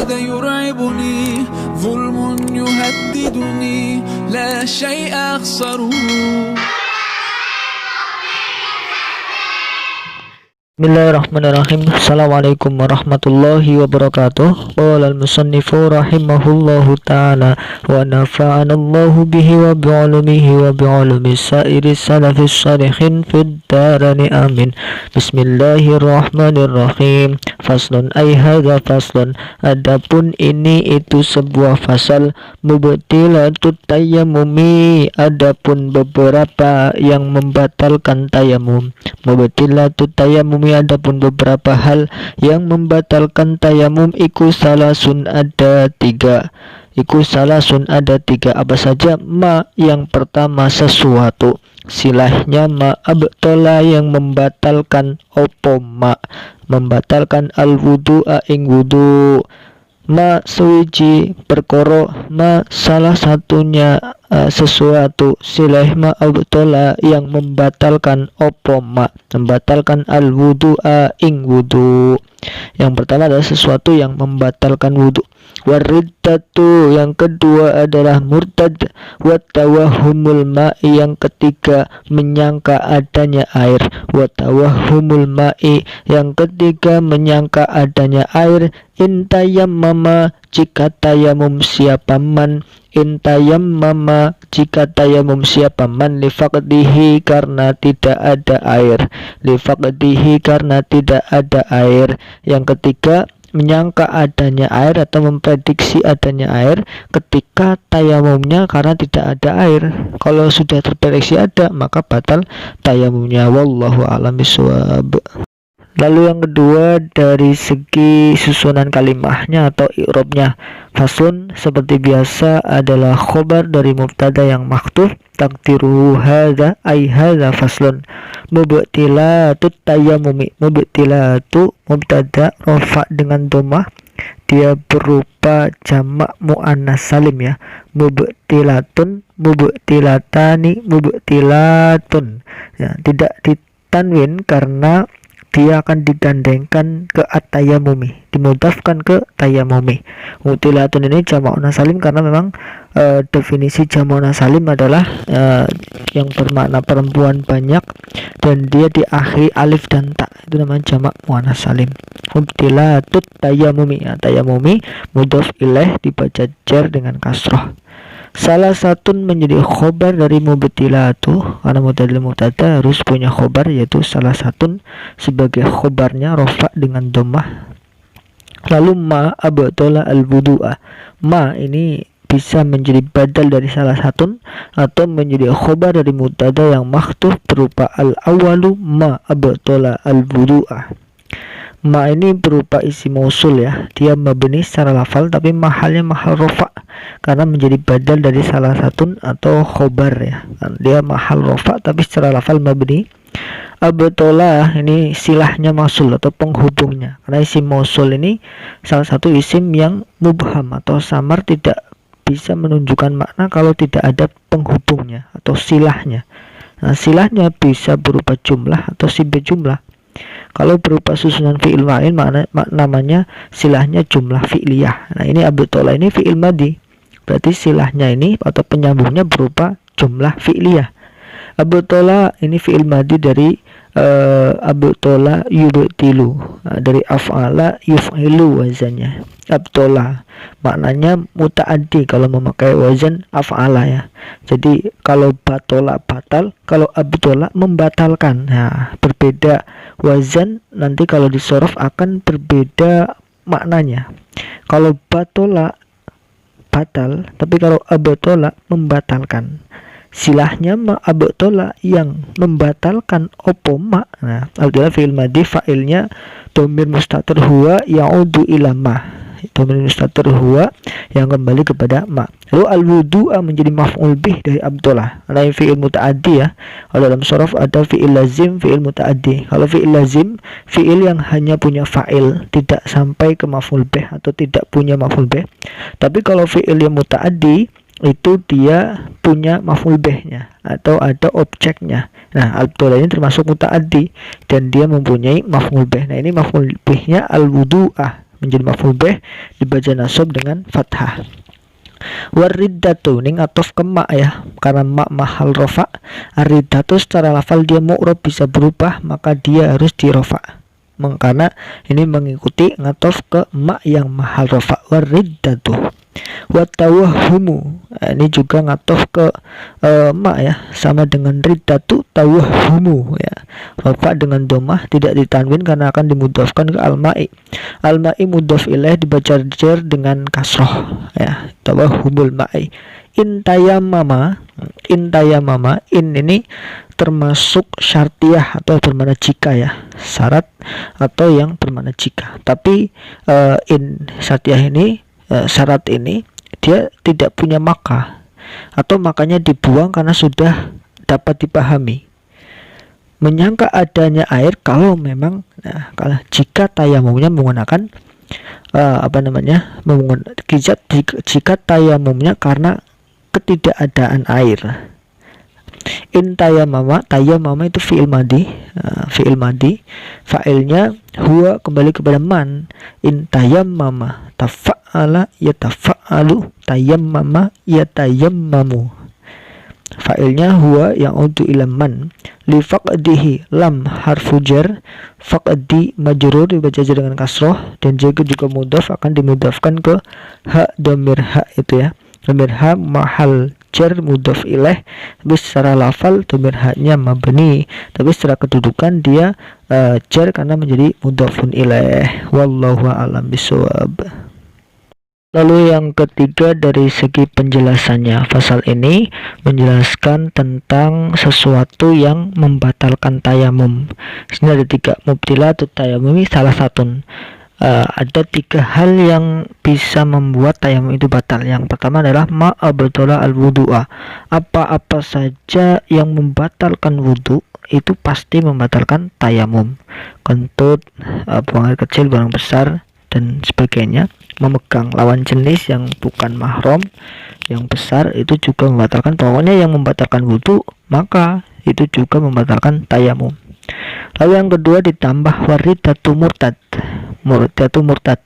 هذا يرعبني، ظلم يهددني، لا شيء أخسره. Bismillahirrahmanirrahim. Assalamualaikum warahmatullahi wabarakatuh. Qala al-musannifu rahimahullahu ta'ala wa nafa'anallahu bihi wa bi'ulumihi wa bi'ulumi sa'iri salafis salihin fid darani amin. Bismillahirrahmanirrahim. Faslun ay hadza faslun. Adapun ini itu sebuah fasal. Mubtilatut tayammumi. Adapun beberapa yang membatalkan tayamum. Mubtilatut tayammumi, adapun beberapa hal yang membatalkan tayamum, iku salasun ada tiga. Apa saja? Ma, yang pertama sesuatu. Silahnya ma abtola, yang membatalkan opo ma, membatalkan al wudu'a ing wudu. Ma suwiji perkoro, ma salah satunya sesuatu. Silah ma abtola, yang membatalkan opo ma, membatalkan al wudu'a ing wudu. Yang pertama adalah sesuatu yang membatalkan wudu. Wariddatu, yang kedua adalah murtad. Watawahumul ma'i, yang ketiga menyangka adanya air. Watawahumul ma'i, yang ketiga menyangka adanya air. Intayammama, jika tayamum siapa man. Intayammama, jika tayamum siapa man. Lifaqdihi, karena tidak ada air. Lifaqdihi, karena tidak ada air. Yang ketiga menyangka adanya air atau memprediksi adanya air ketika tayamumnya karena tidak ada air. Kalau sudah terprediksi ada, maka batal tayamumnya. Wallahu a'lam bishawab. Lalu yang kedua dari segi susunan kalimahnya atau i'rabnya. Faslun, seperti biasa adalah khobar dari mubtada yang mahdhuf. Takdiruhu hadza ay hadza faslun. Mubtilatut tayammumi. Mubtilatu mubtada rafa dengan dhammah, dia berupa jamak muannas salim ya. Mubtilatun, mubtilatani, mubtilatun ya, tidak ditanwin karena dia akan digandengkan ke at-tayammumi, dimudafkan ke tayammumi. Mubtilatun ini jamak muannas salim karena memang definisi jamak muannas salim adalah yang bermakna perempuan banyak dan dia diakhiri alif dan ta, itu namanya jamak muannas salim. Mubtilatut tayammumi ya, tayammumi mudhaf ilaih dibaca jar dengan kasroh. Salah satu menjadi khobar dari mubtilatu, karena mubtada harus punya khobar, yaitu salah satu sebagai khobarnya rofa dengan dhammah. Lalu ma abtola al wudu'a. Ma ini bisa menjadi badal dari salah satu atau menjadi khobar dari mubtada yang mahdhuf berupa al awalu ma abtola al wudu'a. Ma ini berupa isi mausul ya, dia mabni secara lafal tapi mahalnya mahal rofa karena menjadi badal dari salah satu atau khobar ya. Dia mahal rofa tapi secara lafal mabni. Abtola ini silahnya mausul atau penghubungnya, karena isim mausul ini salah satu isim yang mubham atau samar, tidak bisa menunjukkan makna kalau tidak ada penghubungnya atau silahnya. Nah, silahnya bisa berupa jumlah atau sibah jumlah. Kalau berupa susunan fi'il ma'in namanya silahnya jumlah fi'liyah. Nah, ini abtola ini fi'il madi, berarti silahnya ini atau penyambungnya berupa jumlah fi'liyah. Abtola ini fi'il madi dari abtola yubtilu, dari af'ala yuf'ilu wazannya. Abtola maknanya mutaaddi kalau memakai wazan af'ala ya. Jadi kalau batola batal, kalau abtola membatalkan. Nah, berbeda wazan, nanti kalau disorof akan berbeda maknanya. Kalau batola batal, tapi kalau abtola membatalkan. Silahnya ma abtola, yang membatalkan opo ma. Nah, adalah fi'il madi, fa'ilnya dhamir mustatir huwa ya'udu ila ma. Dhamir mustatir huwa yang kembali kepada ma. Lalu al wudu'a menjadi maf'ul bih dari abtola. Nah, fi'il muta'addi ya. Kalau dalam shorof ada fi'il lazim, fi'il muta'addi. Kalau fi'il lazim, fi'il yang hanya punya fa'il, tidak sampai ke maf'ul bih atau tidak punya maf'ul bih. Tapi kalau fi'il yang muta'addi itu dia punya maf'ul bihnya atau ada objeknya. Nah, al-abtola ini termasuk muta'addi dan dia mempunyai maf'ul bih. Nah, ini maf'ul bihnya al-wudu'ah, menjadi maf'ul bih, dibaca nasab dengan fathah. Wariddatu ning atof ke ma ya, karena ma mahal rofa. Ariddatu secara lafal dia mu'rab bisa berubah, maka dia harus dirofa. Karena ini mengikuti ngatof ke ma yang mahal rofa. Wariddatu watawahhumu, ini juga ngatof ke ma ya, sama dengan riddatu tawahhumu ya. Rofa dengan domah, tidak ditanwin karena akan dimudhafkan ke al-ma'i. Al-ma'i mudhaf ilaih dibaca jar dengan kasroh ya, tawahhumul ma'i. Intayamama, intayamama, in ini termasuk syartiyah atau bermakna jika ya, syarat atau yang bermakna jika. Tapi in syartiyah ini, syarat ini dia tidak punya maka, atau makanya dibuang karena sudah dapat dipahami. Menyangka adanya air kalau memang, nah, kalau jika tayamumnya menggunakan jika tayamumnya karena ketidakadaan air. In tayamama, tayamama itu fi'il madi, fa'ilnya huwa kembali kepada man. In tayammama, tafa'ala yatafa'alu, tayammama yatayammamu. Fa'ilnya huwa yang udu ila man. Li faqdihi lam harfu jar, faqdi majrur dibaca dengan kasroh, dan juga mudhaf akan dimudhafkan ke ha dhamir ha itu ya. Dhamir ha mahal jar mudhaf ilaih, tapi secara lafal dhamir ha-nya mabni, tapi secara kedudukan dia jar karena menjadi mudhafun ilaih. Wallahu a'lam bishawab. Lalu yang ketiga dari segi penjelasannya, pasal ini menjelaskan tentang sesuatu yang membatalkan tayamum. Sini ada 3 mubtilatut tayamumi, salah satu. Ada 3 hal yang bisa membuat tayamum itu batal. Yang pertama adalah ma'abtola al-wudu'a. Apa-apa saja yang membatalkan wudu itu pasti membatalkan tayamum. Kentut, buang air kecil, buang besar, dan sebagainya. Memegang lawan jenis yang bukan mahram yang besar itu juga membatalkan. Pokoknya yang membatalkan wudu maka itu juga membatalkan tayamum. Lalu yang kedua ditambah waridatu murtad. Murtadu murtad.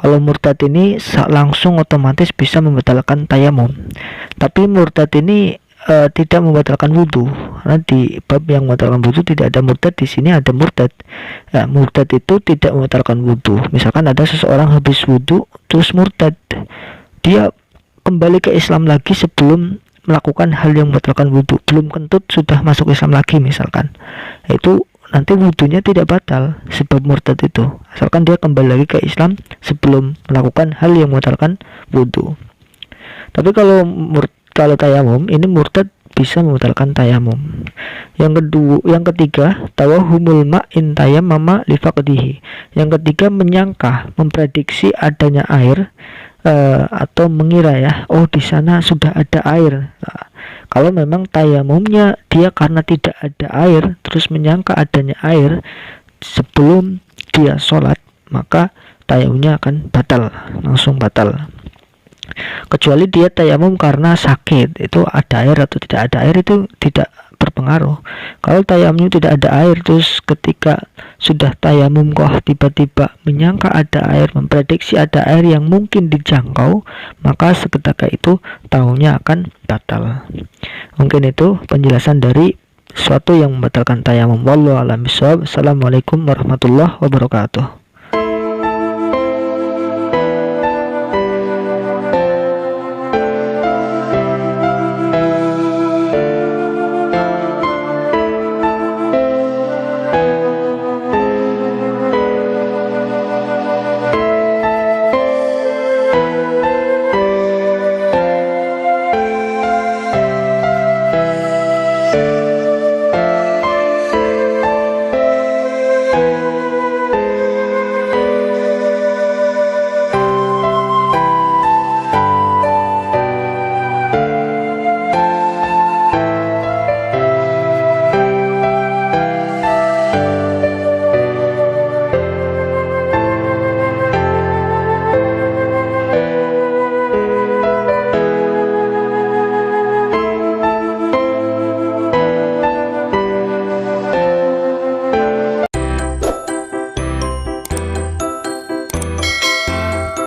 Kalau murtad ini langsung otomatis bisa membatalkan tayamum. Tapi murtad ini tidak membatalkan wudu. Karena di bab yang membatalkan wudu tidak ada murtad, di sini ada murtad. Murtad itu tidak membatalkan wudu. Misalkan ada seseorang habis wudu terus murtad, dia kembali ke Islam lagi sebelum melakukan hal yang membatalkan wudu, belum kentut sudah masuk Islam lagi misalkan, itu nanti wudunya tidak batal sebab murtad itu, asalkan dia kembali lagi ke Islam sebelum melakukan hal yang membatalkan wudu. Tapi kalau tayamum ini murtad bisa membatalkan tayamum. Yang ketiga tawahumul ma'in tayammama li faqdihi. Yang ketiga menyangka, memprediksi adanya air, atau mengira ya, oh di sana sudah ada air. Kalau memang tayamumnya dia karena tidak ada air terus menyangka adanya air sebelum dia sholat, maka tayamumnya akan batal, langsung batal. Kecuali dia tayamum karena sakit, itu ada air atau tidak ada air itu tidak berpengaruh. Kalau tayamum tidak ada air terus ketika sudah tayamum kok tiba-tiba menyangka ada air, memprediksi ada air yang mungkin dijangkau, maka seketika itu taunya akan batal. Mungkin itu penjelasan dari sesuatu yang membatalkan tayamum. Wallahu a'lam bishawab. Assalamualaikum warahmatullahi wabarakatuh.